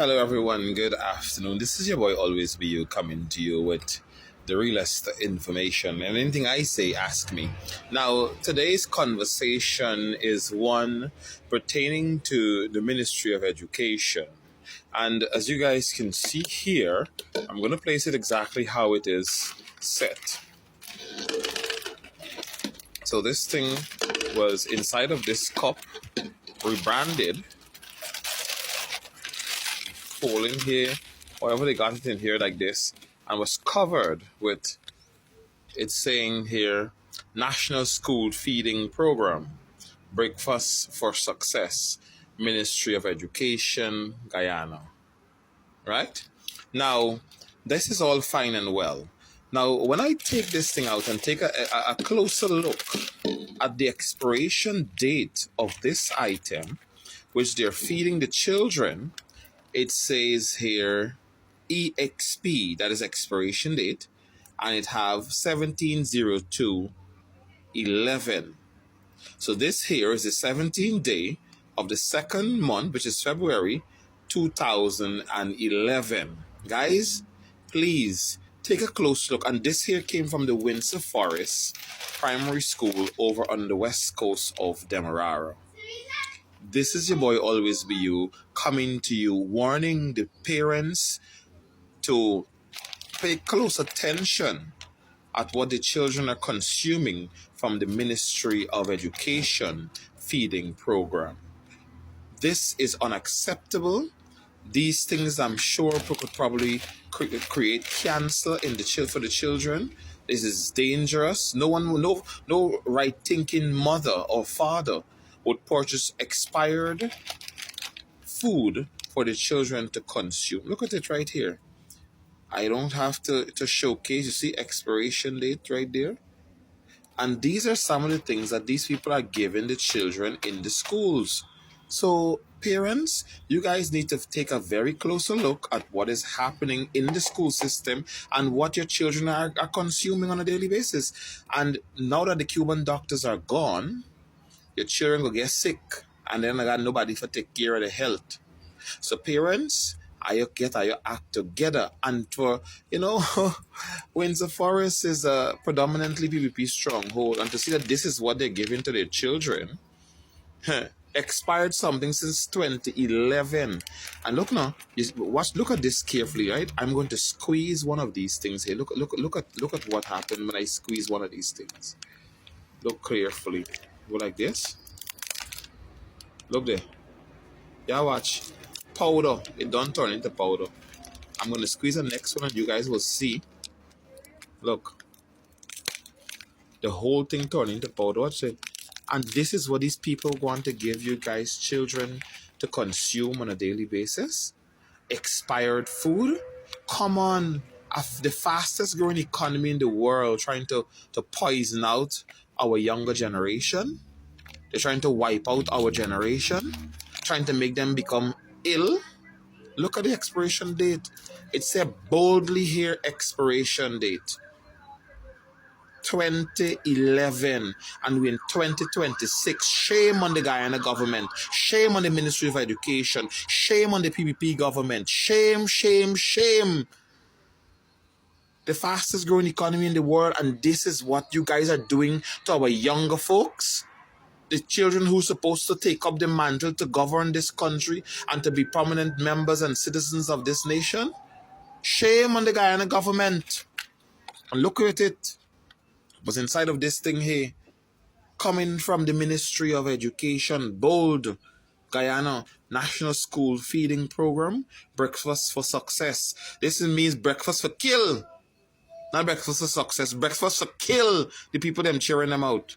Hello, everyone. Good afternoon. This is your boy, Always Be You, coming to you with the realest information. And anything I say, ask me. Now, today's conversation is one pertaining to the Ministry of Education. And as you guys can see here, I'm going to place it exactly how it is set. So this thing was inside of this cup, rebranded, falling here, however they got it in here like this, and was covered with, it's saying here, National School Feeding Program, Breakfast for Success, Ministry of Education, Guyana. Right? Now, this is all fine and well. Now, when I take this thing out and take a closer look at the expiration date of this item, which they're feeding the children, it says here EXP, that is expiration date, and it have 17/02/11. So this here is the 17th day of the second month, which is February 2011. Guys, please take a close look. And this here came from the Windsor Forest Primary School over on the west coast of Demerara. This is your boy, Always Be You, coming to you, warning the parents to pay close attention at what the children are consuming from the Ministry of Education feeding program. This is unacceptable. These things, I'm sure, could probably create cancer in for the children. This is dangerous. No right-thinking mother or father would purchase expired food for the children to consume. Look at it right here. I don't have to showcase. You see expiration date right there? And these are some of the things that these people are giving the children in the schools. So parents, you guys need to take a very closer look at what is happening in the school system and what your children are consuming on a daily basis. And now that the Cuban doctors are gone, your children will get sick, and then I got nobody to take care of the health. So parents, you get your act together. And for, Windsor Forest is a predominantly PPP stronghold, and to see that this is what they're giving to their children, expired something since 2011. And look now, look at this carefully, right? I'm going to squeeze one of these things here. Look at what happened when I squeeze one of these things. Look carefully. Go like this. Look there. Yeah, watch. Powder. It don't turn into powder. I'm going to squeeze the next one and you guys will see. Look. The whole thing turned into powder. Watch it. And this is what these people want to give you guys, children, to consume on a daily basis. Expired food. Come on. The fastest growing economy in the world trying to poison out our younger generation. They're trying to wipe out our generation, trying to make them become ill. Look at the expiration date. It said boldly here, expiration date. 2011, and we're in 2026. Shame on the Guyana government. Shame on the Ministry of Education. Shame on the PPP government. Shame, shame, shame. The fastest growing economy in the world, and this is what you guys are doing to our younger folks. The children who are supposed to take up the mantle to govern this country and to be prominent members and citizens of this nation. Shame on the Guyana government. And look at it. It was inside of this thing here. Coming from the Ministry of Education. Bold. Guyana National School Feeding Program. Breakfast for Success. This means breakfast for kill. Not breakfast for success. Breakfast for kill the people them cheering them out.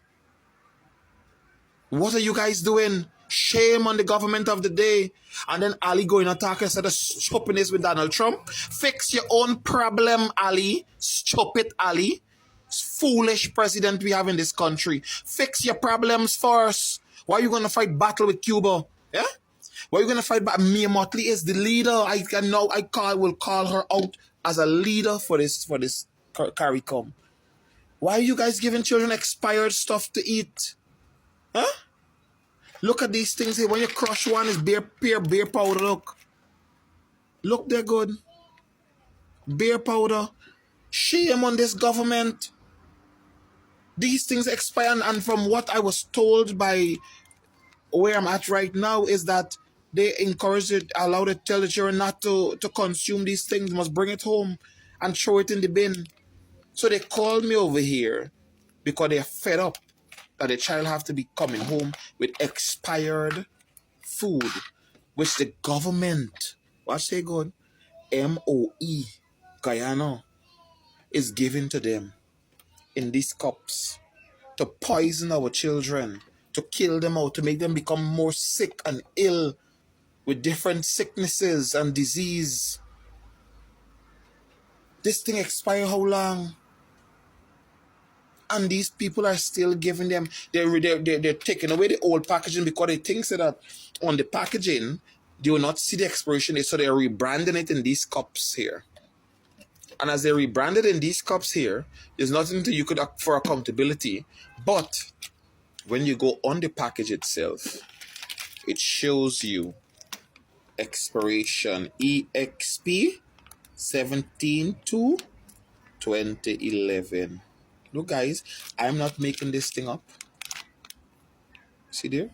What are you guys doing? Shame on the government of the day. And then Ali going to attack instead of chopping this with Donald Trump. Fix your own problem, Ali. Stop it, Ali. Foolish president we have in this country. Fix your problems first. Why are you going to fight battle with Cuba? Yeah? Why are you going to fight battle? Mia Motley is the leader. I will call her out as a leader for this CARICOM. Why are you guys giving children expired stuff to eat? Huh? Look at these things here. When you crush one, it's beer powder, look. Look, they're good. Beer powder. Shame on this government. These things expire, and from what I was told by where I'm at right now is that they encourage it, allow it, tell the children not to consume these things, must bring it home and throw it in the bin. So they called me over here because they're fed up that the child have to be coming home with expired food, which the government, watch they good, MOE, Guyana, is giving to them in these cups to poison our children, to kill them out, to make them become more sick and ill with different sicknesses and disease. This thing expire how long? And these people are still giving them, they're taking away the old packaging because they think so that on the packaging, they will not see the expiration date, so they're rebranding it in these cups here. And as they rebranded in these cups here, there's nothing you could for accountability. But when you go on the package itself, it shows you expiration EXP 17/2/2011. Look, guys, I'm not making this thing up. See there?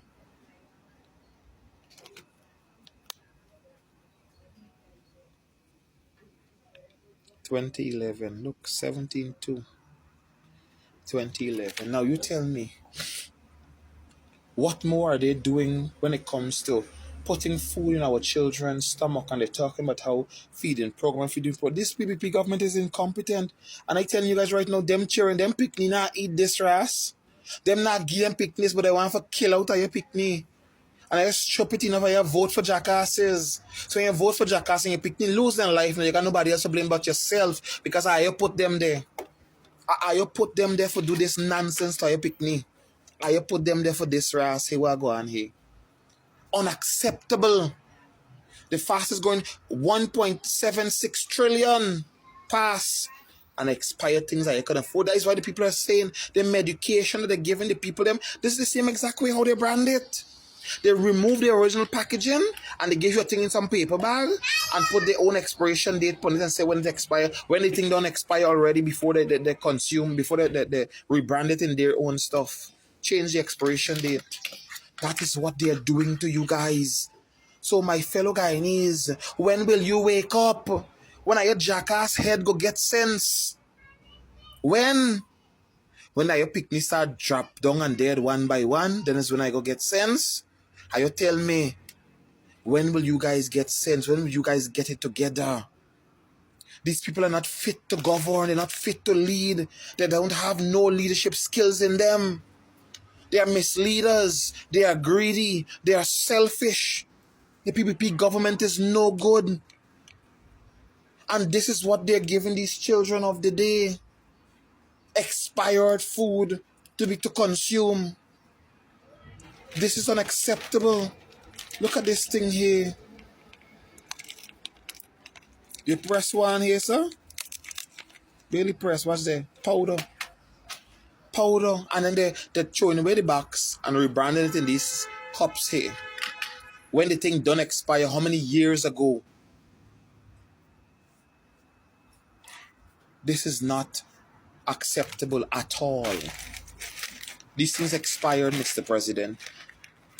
(2011). Look, 17/2/2011. Now you tell me, what more are they doing when it comes to putting food in our children's stomach? And they're talking about how feeding program. This PPP government is incompetent. And I tell you guys right now, them children, them picnic not eat this ras. Them not give them picnics, but they want to kill out of your picnic. And I just chop it in over your vote for jackasses. So when you vote for jackasses and your picnic lose their life, now you got nobody else to blame but yourself, because I put them there. I put them there for do this nonsense to your picnic. I put them there for this ras. Here we go on here. Unacceptable. The fastest going 1.76 trillion pass and expired things that you can afford. That is why the people are saying the medication that they're giving the people them, this is the same exact way how they brand it. They remove the original packaging and they give you a thing in some paper bag and put their own expiration date on it and say when it expires, when the thing don't expire already before they consume, before they rebrand it in their own stuff. Change the expiration date. That is what they are doing to you guys. So my fellow Guyanese, when will you wake up? When are your jackass head go get sense? When are your picnic start drop down and dead one by one, then is when I go get sense? Are you tell me, when will you guys get sense? When will you guys get it together? These people are not fit to govern. They're not fit to lead. They don't have no leadership skills in them. They are misleaders. They are greedy. They are selfish. The PPP government is no good. And this is what they're giving these children of the day. Expired food to consume. This is unacceptable. Look at this thing here. You press one here, sir. Barely press. What's there? Powder. And then they're throwing away the box and rebranding it in these cups here. When the thing done expire, how many years ago? This is not acceptable at all. These things expired, Mr. President.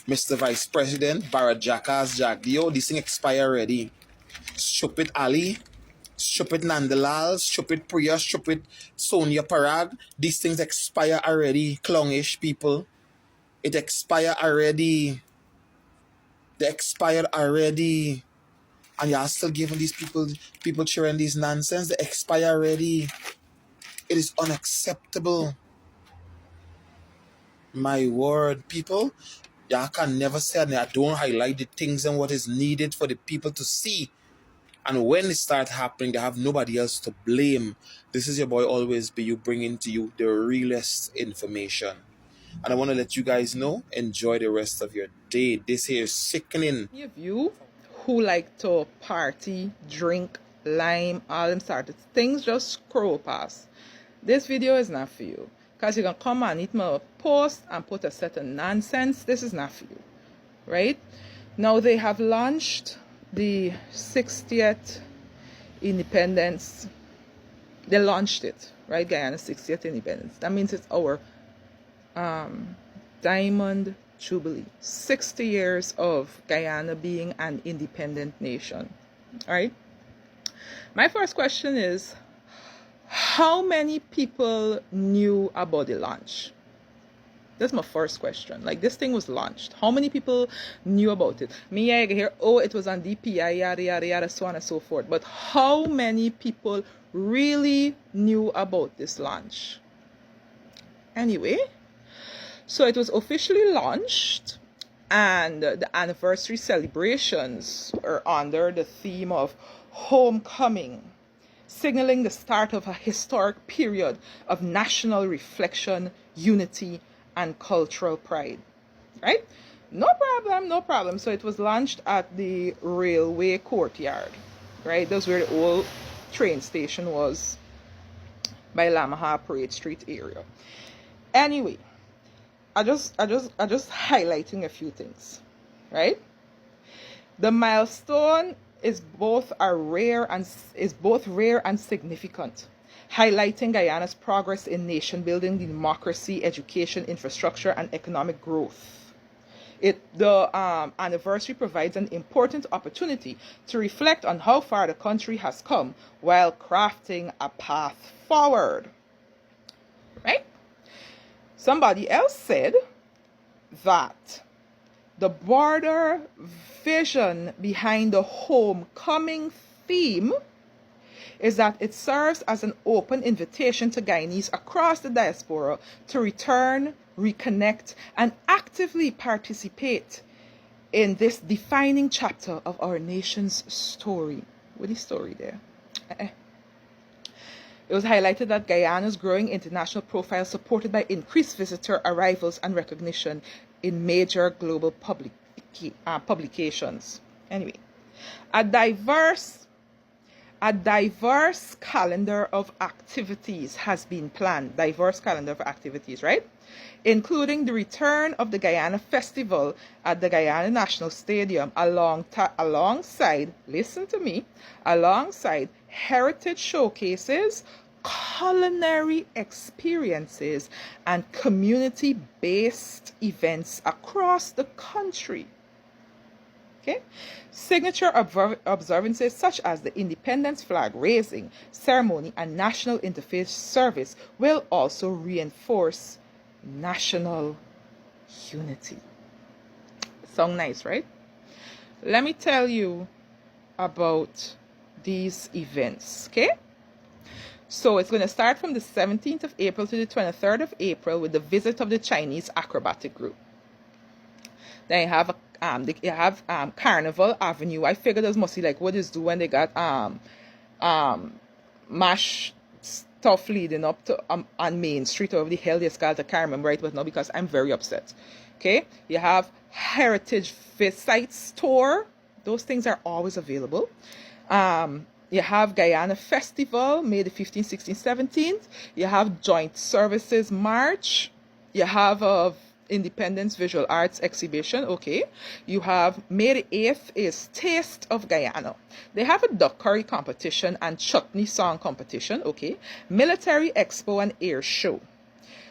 Mr. Vice President, Barra Jackass, Jack Dio, these things expire already. Stupid Ali, stupid Nandalal, stupid Priya, stupid Sonia Parag, these things expire already, clownish people. It expired already. They expired already. And you're still giving these people children these nonsense. They expire already. It is unacceptable. My word, people. Y'all can never say that I don't highlight the things and what is needed for the people to see. And when it starts happening, they have nobody else to blame. This is your boy Always Be You, bringing to you the realest information. And I want to let you guys know, enjoy the rest of your day. This here is sickening. Any of you who like to party, drink, lime, all them sort of things, just scroll past. This video is not for you. Because you're going to come and eat my post and put a set of nonsense. This is not for you. Right? Now they have launched the 60th independence. They launched it, right? Guyana's 60th independence. That means it's our diamond jubilee. 60 years of Guyana being an independent nation. All right. My first question is, how many people knew about the launch? That's my first question. Like, this thing was launched. How many people knew about it? Me, I hear, oh, it was on DPI, yada, yada, yada, so on and so forth. But how many people really knew about this launch? Anyway, so it was officially launched, and the anniversary celebrations are under the theme of homecoming, signaling the start of a historic period of national reflection, unity, and cultural pride. Right? No problem, no problem. So it was launched at the railway courtyard. Right? That's where the old train station was, by Lamaha Parade Street area. Anyway, I just highlighting a few things. Right? The milestone is both rare and significant, highlighting Guyana's progress in nation building, democracy, education, infrastructure, and economic growth. The anniversary provides an important opportunity to reflect on how far the country has come while crafting a path forward. Right? Somebody else said that the broader vision behind the homecoming theme is that it serves as an open invitation to Guyanese across the diaspora to return, reconnect, and actively participate in this defining chapter of our nation's story. What is story there? It was highlighted that Guyana's growing international profile, supported by increased visitor arrivals and recognition in major global publications. Anyway, a diverse calendar of activities has been planned. Diverse calendar of activities, right? Including the return of the Guyana Festival at the Guyana National Stadium alongside, listen to me, alongside heritage showcases, culinary experiences, and community-based events across the country. Okay? Signature observances such as the Independence Flag raising ceremony and National Interfaith Service will also reinforce national unity. Sound nice, right? Let me tell you about these events, okay? So it's going to start from the 17th of April to the 23rd of April with the visit of the Chinese acrobatic group. Then you have Carnival Avenue. I figured it must be like what is do when they got mash stuff leading up to on Main Street or the hell they called. I can't remember right, but now because I'm very upset. Okay, you have Heritage Sites Tour. Those things are always available. You have Guyana Festival, May the 15th, 16th, 17th. You have Joint Services March. You have a Independence Visual Arts Exhibition, okay. You have May the 8th is Taste of Guyana. They have a duck curry competition and chutney song competition, okay. Military Expo and Air Show.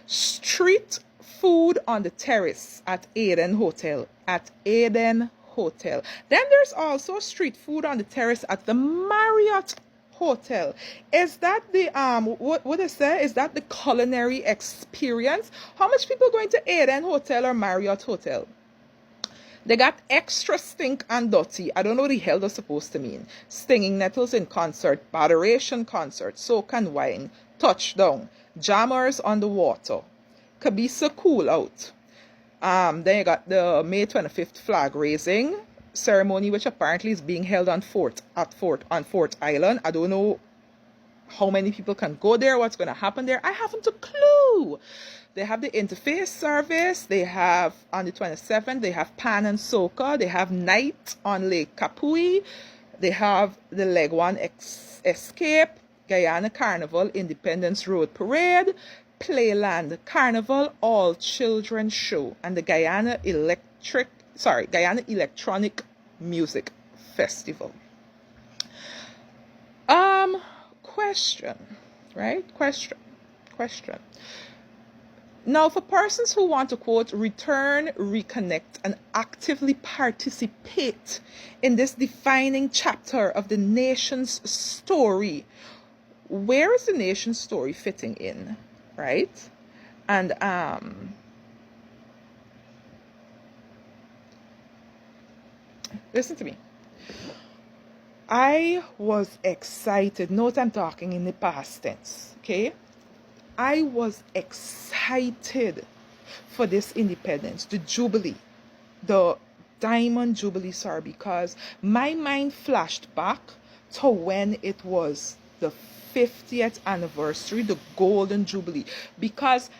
Street food on the terrace at Eden Hotel. Then there's also street food on the terrace at the Marriott Hotel. Is that the what is that? Is that the culinary experience? How much people going to Eden Hotel or Marriott Hotel? They got extra stink and dirty. I don't know what the hell that's supposed to mean. Stinging Nettles in concert, Botheration concert, Soak and Wine, Touchdown, Jammers on the Water, Kabisa Cool Out. Then you got the May 25th flag raising ceremony, which apparently is being held on Fort Island. I don't know how many people can go there, what's going to happen there. I haven't a clue. They have the interfaith service. They have on the 27th, they have Pan and Soca. They have Night on Lake Kapui. They have the Leg One Escape, Guyana Carnival, Independence Road Parade, Playland Carnival, All Children Show, and the Guyana Electronic Music festival. Question, right? Question. Now, for persons who want to, quote, return, reconnect, and actively participate in this defining chapter of the nation's story, where is the nation's story fitting in, right? And listen to me. I was excited. Note I'm talking in the past tense, okay? I was excited for this independence, the Jubilee, the Diamond Jubilee, sorry, because my mind flashed back to when it was the 50th anniversary, the Golden Jubilee, because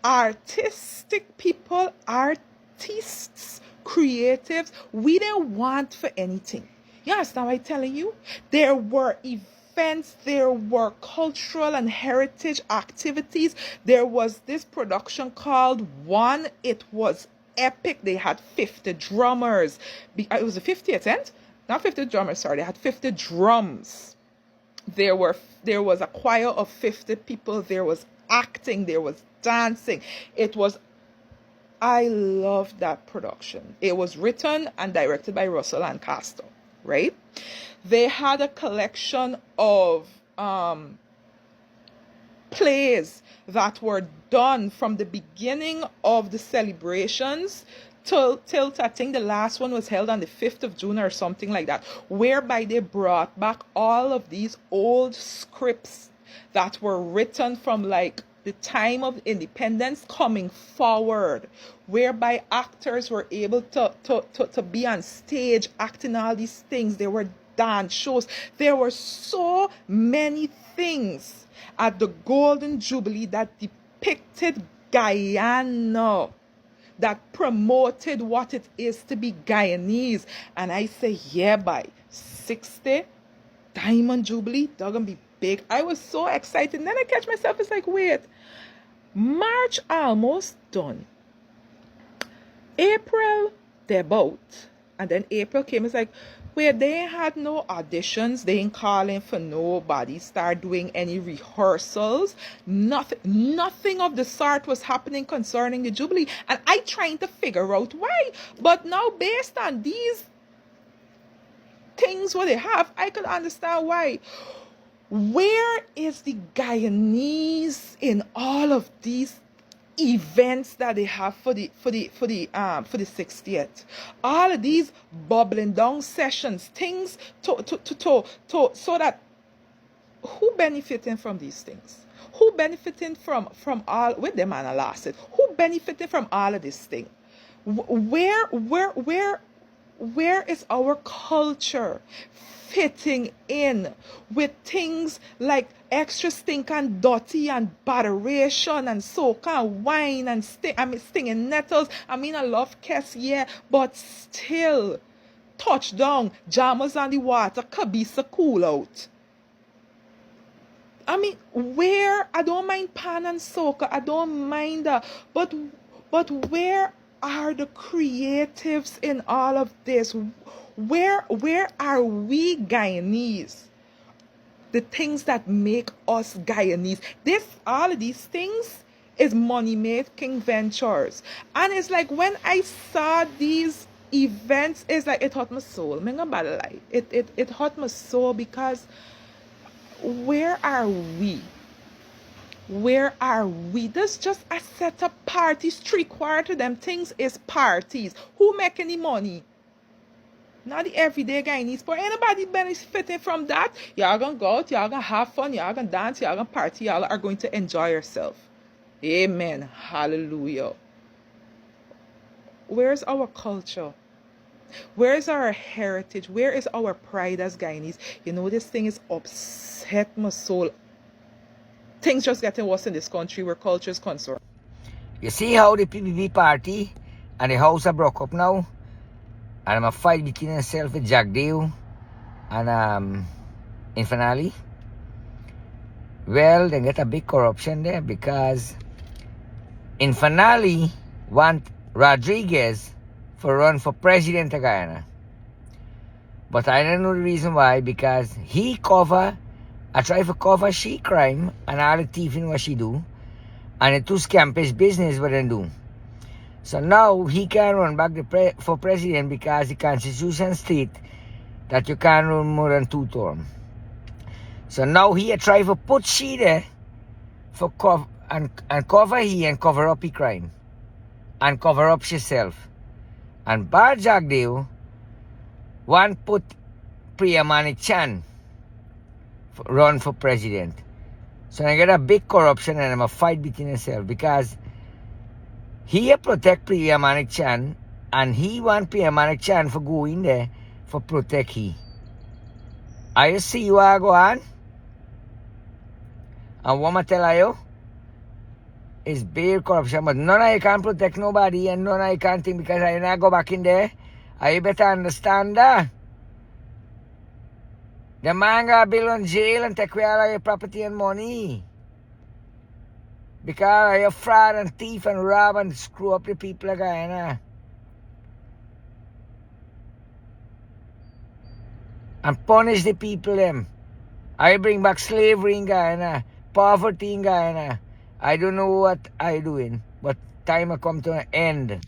artistic people, artists, creatives, we didn't want for anything. You understand what I'm telling you? There were events, there were cultural and heritage activities. There was this production called One. It was epic. They had 50 drummers. It was the 50th, and not 50 drummers, sorry. They had 50 drums. There was a choir of 50 people. There was acting. There was dancing. I loved that production. It was written and directed by Russell Lancaster, right? They had a collection of plays that were done from the beginning of the celebrations till I think the last one was held on the 5th of June or something like that, whereby they brought back all of these old scripts that were written from like the time of independence coming forward, whereby actors were able to be on stage acting all these things. There were dance shows. There were so many things at the Golden Jubilee that depicted Guyana, that promoted what it is to be Guyanese. And I say, yeah, by 60 Diamond Jubilee, they're gonna be big. I was so excited. And then I catch myself, it's like, wait, March almost done. April, they're both. And then April came, it's like, where they had no auditions, they ain't calling for nobody, start doing any rehearsals, nothing of the sort was happening concerning the Jubilee. And I trying to figure out why. But now based on these things what they have, I could understand why. Where is the Guyanese in all of these events that they have for the 60th? All of these bubbling down sessions, things to so that who benefiting from these things? Who benefiting from all with them and I lost it? Who benefiting from all of this thing? Where is our culture fitting in with things like extra stink and dirty and botheration and soca and wine and stinging nettles? I mean, I love Kess, yeah, but still, touchdown, jammers on the water, kabisa cool out. I mean, where, I don't mind pan and soca, I don't mind that, but where are the creatives in all of this? Where are we Guyanese? The things that make us Guyanese. All of these things is money-making ventures. And it's like when I saw these events, it's like it hurt my soul. I'm not bad lie. It hurt my soul because where are we? Where are we? There's just a set of parties. 3/4 of them things is parties. Who make any money? Not the everyday Guyanese, but anybody benefiting from that. Y'all gonna go out, y'all gonna have fun, y'all gonna dance, y'all gonna party, y'all are going to enjoy yourself. Amen. Hallelujah. Where's our culture? Where is our heritage? Where is our pride as Guyanese? You know, this thing is upset my soul. Things just getting worse in this country where culture is concerned. You see how the PBB party and the house are broke up now? And I'm a fight between myself and Jack Dale and Infinali. Well, they get a big corruption there because Infinali want Rodriguez for run for president of Guyana. But I don't know the reason why, because I try to cover she crime and all the thieving what she do, and it too scamp his business what they do. So now he can run back for president because the constitution state that you can't run more than 2 terms. So now he try to put she there for and cover he and cover up he crime and cover up herself. And Bar Jagdeo one put Priyamani Chan run for president. So I get a big corruption and I'm a fight between himself because he protect Priyamani Chan and he want Priyamani Chan for go in there for protect he. I see you are go on. And what I tell you is big corruption, but none of you can protect nobody and none of you can think because I not go back in there. I better understand that. The man got bill on jail and take away all of your property and money. Because you're fraud and thief and rob and screw up the people of Guyana. And punish the people them. I bring back slavery in Guyana, poverty in Guyana. I don't know what I doing, but time will come to an end.